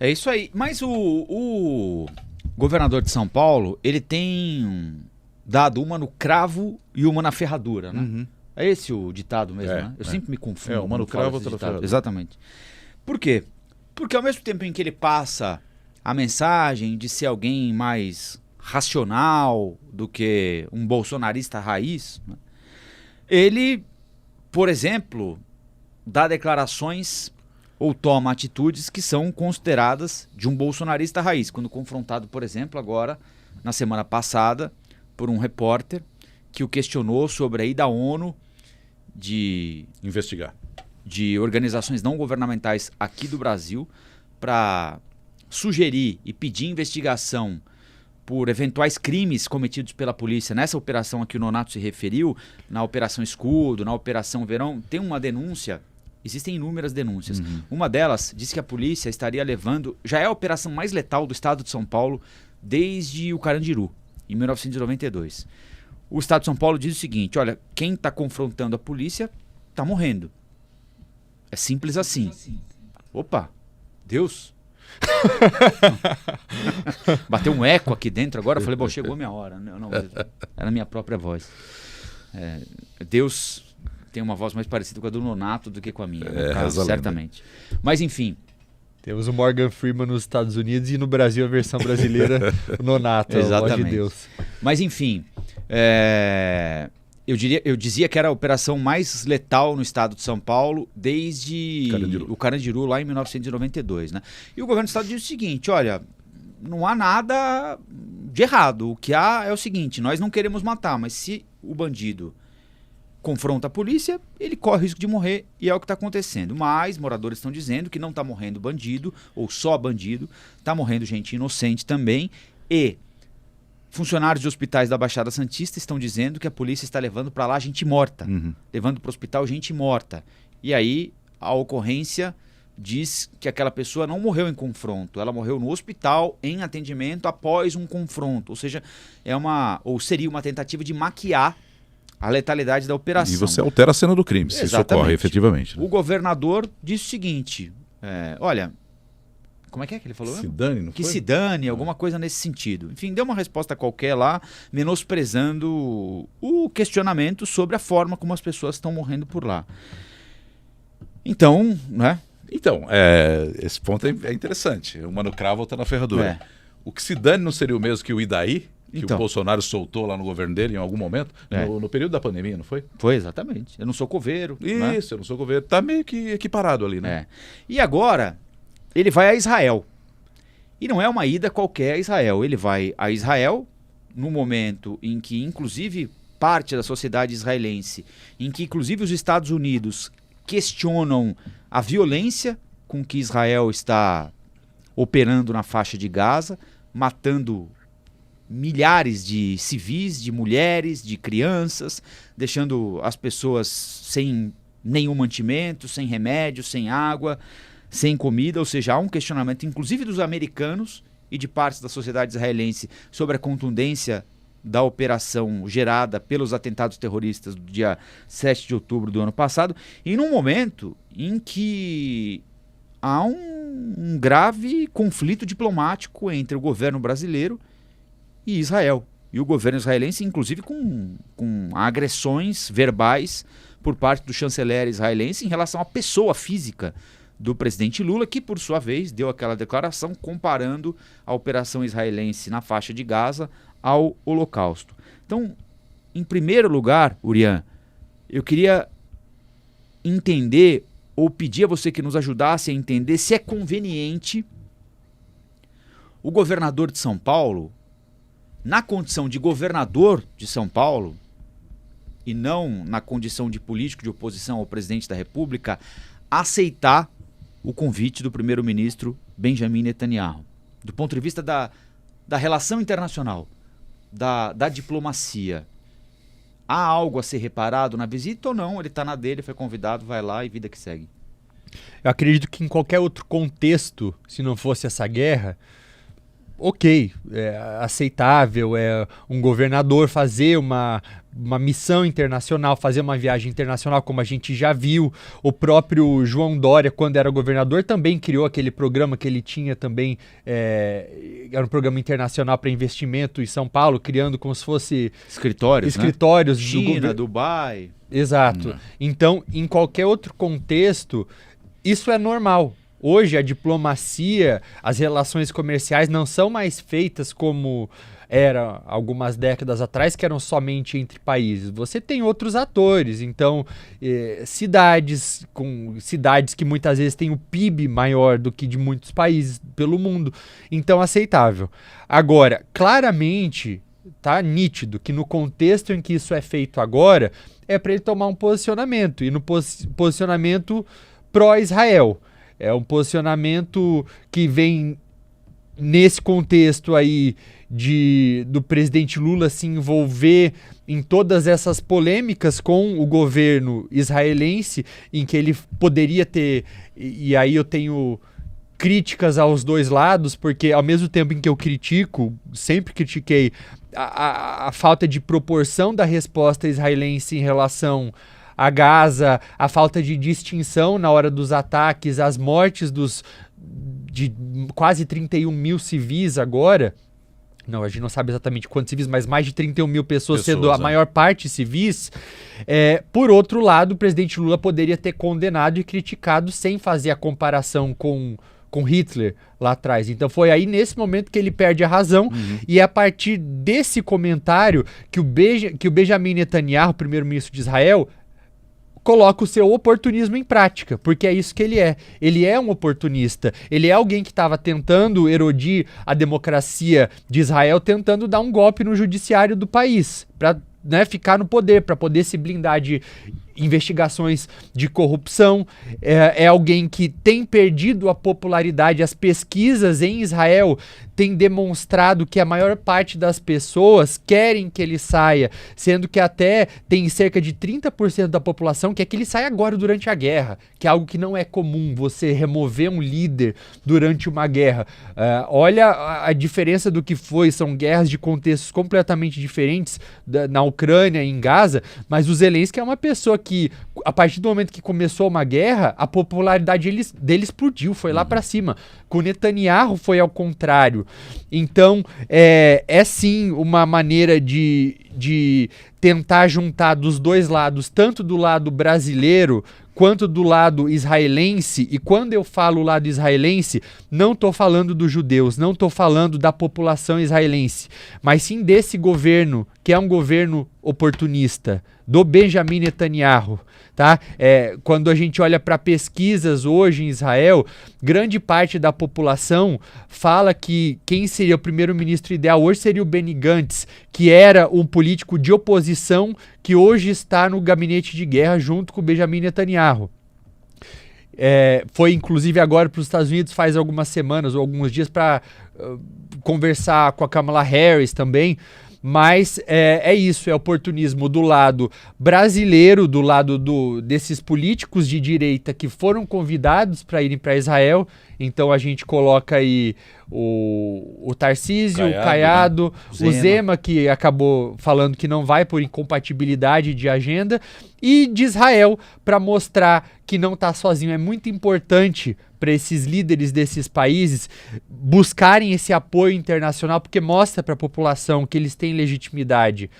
É isso aí. Mas o governador de São Paulo, ele tem dado uma no cravo e uma na ferradura, né? Uhum. É esse o ditado mesmo, né? Eu sempre me confundo. uma no quando falo cravo, esse outra na ditado. ferradura. Exatamente. Por quê? Porque ao mesmo tempo em que ele passa a mensagem de ser alguém mais racional do que um bolsonarista raiz, né? Ele, por exemplo, dá declarações ou toma atitudes que são consideradas de um bolsonarista raiz, quando confrontado, por exemplo, agora, na semana passada, por um repórter que o questionou sobre a ida da ONU Investigar. de organizações não governamentais aqui do Brasil para sugerir e pedir investigação por eventuais crimes cometidos pela polícia nessa operação a que o Nonato se referiu, na Operação Escudo, na Operação Verão. Tem uma denúncia, existem inúmeras denúncias. Uma delas diz que a polícia estaria levando, já é a operação mais letal do estado de São Paulo desde o Carandiru, em 1992. O estado de São Paulo diz o seguinte: olha, quem está confrontando a polícia está morrendo. É simples assim. Opa, Deus. Bateu um eco aqui dentro agora, eu falei, bom, chegou minha hora. Não, era a minha própria voz. Deus tem uma voz mais parecida com a do Nonato do que com a minha, no caso, certamente. Mas enfim. Temos o Morgan Freeman nos Estados Unidos e no Brasil a versão brasileira, o Nonato, a voz de Deus. Mas enfim, eu dizia que era a operação mais letal no estado de São Paulo desde o Carandiru, lá em 1992. Né? E o governo do estado diz o seguinte: olha, não há nada de errado. O que há é o seguinte: nós não queremos matar, mas se o bandido confronta a polícia, ele corre o risco de morrer, e é o que está acontecendo. Mas moradores estão dizendo que não está morrendo bandido, ou só bandido, está morrendo gente inocente também, e funcionários de hospitais da Baixada Santista estão dizendo que a polícia está levando para lá gente morta, levando para o hospital gente morta. E aí a ocorrência diz que aquela pessoa não morreu em confronto, ela morreu no hospital em atendimento após um confronto. Ou seja, seria uma tentativa de maquiar a letalidade da operação. E você altera a cena do crime, se isso ocorre efetivamente. Né? O governador disse o seguinte: olha, como é que ele falou? Se dane, não que foi? se dane, alguma coisa nesse sentido. Enfim, deu uma resposta qualquer lá, menosprezando o questionamento sobre a forma como as pessoas estão morrendo por lá. Então, né? Então, esse ponto é interessante. Uma no cravo, outra na ferradura. O que se dane não seria o mesmo que o Idaí? Que o Bolsonaro soltou lá no governo dele em algum momento, no período da pandemia, não foi? Foi, exatamente. Eu não sou coveiro. Isso, eu não sou coveiro. Tá meio que equiparado ali, né? E agora, ele vai a Israel. E não é uma ida qualquer a Israel. Ele vai a Israel no momento em que, inclusive, parte da sociedade israelense, em que, inclusive, os Estados Unidos questionam a violência com que Israel está operando na faixa de Gaza, matando milhares de civis, de mulheres, de crianças, deixando as pessoas sem nenhum mantimento, sem remédio, sem água, sem comida. Ou seja, há um questionamento, inclusive dos americanos e de partes da sociedade israelense, sobre a contundência da operação gerada pelos atentados terroristas do dia 7 de outubro do ano passado, e num momento em que há um grave conflito diplomático entre o governo brasileiro e Israel. E o governo israelense, inclusive, com agressões verbais por parte do chanceler israelense em relação à pessoa física do presidente Lula, que, por sua vez, deu aquela declaração comparando a operação israelense na faixa de Gaza ao Holocausto. Então, em primeiro lugar, Urian, eu queria entender, ou pedir a você que nos ajudasse a entender, se é conveniente o governador de São Paulo, na condição de governador de São Paulo, e não na condição de político de oposição ao presidente da República, aceitar o convite do primeiro-ministro Benjamin Netanyahu. Do ponto de vista da relação internacional, da diplomacia, há algo a ser reparado na visita ou não? Ele está na dele, foi convidado, vai lá e vida que segue. Eu acredito que em qualquer outro contexto, se não fosse essa guerra, ok, é aceitável, é um governador fazer uma missão internacional, fazer uma viagem internacional, como a gente já viu. O próprio João Dória, quando era governador, também criou aquele programa que ele tinha também, era um programa internacional para investimento em São Paulo, criando como se fosse escritórios, né? China, Dubai. Exato. Então, em qualquer outro contexto, isso é normal. Hoje a diplomacia, as relações comerciais não são mais feitas como era algumas décadas atrás, que eram somente entre países. Você tem outros atores, então cidades que muitas vezes têm o PIB maior do que de muitos países pelo mundo, então aceitável. Agora, claramente, tá nítido que no contexto em que isso é feito agora, é para ele tomar um posicionamento, e no posicionamento pró-Israel. É um posicionamento que vem nesse contexto aí do presidente Lula se envolver em todas essas polêmicas com o governo israelense, em que ele poderia ter, e aí eu tenho críticas aos dois lados, porque ao mesmo tempo em que eu sempre critiquei a falta de proporção da resposta israelense em relação a Gaza, a falta de distinção na hora dos ataques, as mortes de quase 31 mil civis agora. Não, a gente não sabe exatamente quantos civis, mas mais de 31 mil pessoas sendo a maior parte civis. Por outro lado, o presidente Lula poderia ter condenado e criticado sem fazer a comparação com Hitler lá atrás. Então foi aí nesse momento que ele perde a razão, e é a partir desse comentário que o Benjamin Netanyahu, primeiro-ministro de Israel, coloca o seu oportunismo em prática, porque é isso que ele é. Ele é um oportunista. Ele é alguém que estava tentando erodir a democracia de Israel, tentando dar um golpe no judiciário do país, para ficar no poder, para poder se blindar de investigações de corrupção. É alguém que tem perdido a popularidade. As pesquisas em Israel têm demonstrado que a maior parte das pessoas querem que ele saia, sendo que até tem cerca de 30% da população que quer que ele saia agora durante a guerra, que é algo que não é comum, você remover um líder durante uma guerra. Olha a diferença do que foi, são guerras de contextos completamente diferentes na Ucrânia e em Gaza, mas o Zelensky é uma pessoa que, a partir do momento que começou uma guerra, a popularidade dele explodiu, foi lá para cima. Com Netanyahu foi ao contrário. Então, é sim uma maneira de tentar juntar dos dois lados, tanto do lado brasileiro quanto do lado israelense. E quando eu falo lado israelense, não estou falando dos judeus, não estou falando da população israelense, mas sim desse governo, que é um governo oportunista, do Benjamin Netanyahu, tá? Quando a gente olha para pesquisas hoje em Israel, grande parte da população fala que quem seria o primeiro-ministro ideal hoje seria o Benny Gantz, que era um político de oposição que hoje está no gabinete de guerra junto com o Benjamin Netanyahu. Foi inclusive agora para os Estados Unidos faz algumas semanas ou alguns dias para conversar com a Kamala Harris também. Mas é isso, é oportunismo do lado brasileiro, do lado desses políticos de direita que foram convidados para irem para Israel. Então a gente coloca aí o Tarcísio, o Caiado, né? O Zema, que acabou falando que não vai por incompatibilidade de agenda, e de Israel, para mostrar que não está sozinho. É muito importante para esses líderes desses países buscarem esse apoio internacional, porque mostra para a população que eles têm legitimidade.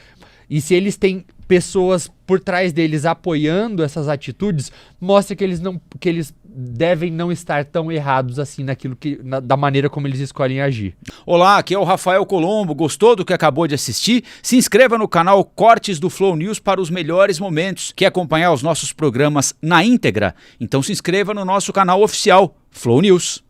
E se eles têm pessoas por trás deles apoiando essas atitudes, mostra que eles devem não estar tão errados assim da maneira como eles escolhem agir. Olá, aqui é o Rafael Colombo. Gostou do que acabou de assistir? Se inscreva no canal Cortes do Flow News para os melhores momentos. Quer acompanhar os nossos programas na íntegra? Então se inscreva no nosso canal oficial Flow News.